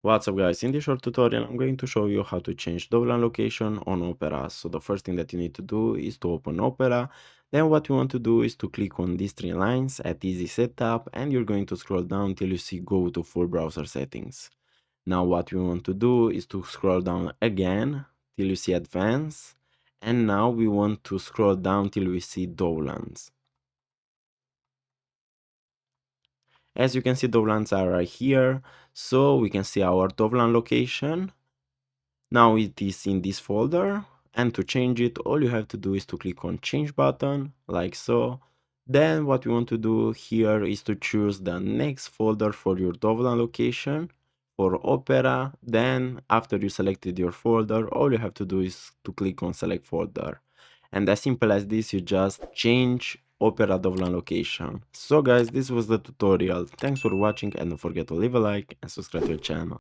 What's up guys, in this short tutorial I'm going to show you how to change Dovlan location on Opera. So the first thing that you need to do is to open Opera. Then what you want to do is to click on these three lines at easy setup, and you're going to scroll down till you see go to full browser settings. Now what we want to do is to scroll down again till you see advanced, and now we want to scroll down till we see Dovlans. As you can see, Dovlans are right here, so we can see our Dovlan location. Now it is in this folder, and to change it all you have to do is to click on change button like so. Then what you want to do here is to choose the next folder for your Dovlan location for Opera. Then after you selected your folder, all you have to do is to click on select folder, and as simple as this, you just change Opera Dovlan location. So guys, this was the tutorial. Thanks for watching, and don't forget to leave a like and subscribe to the channel.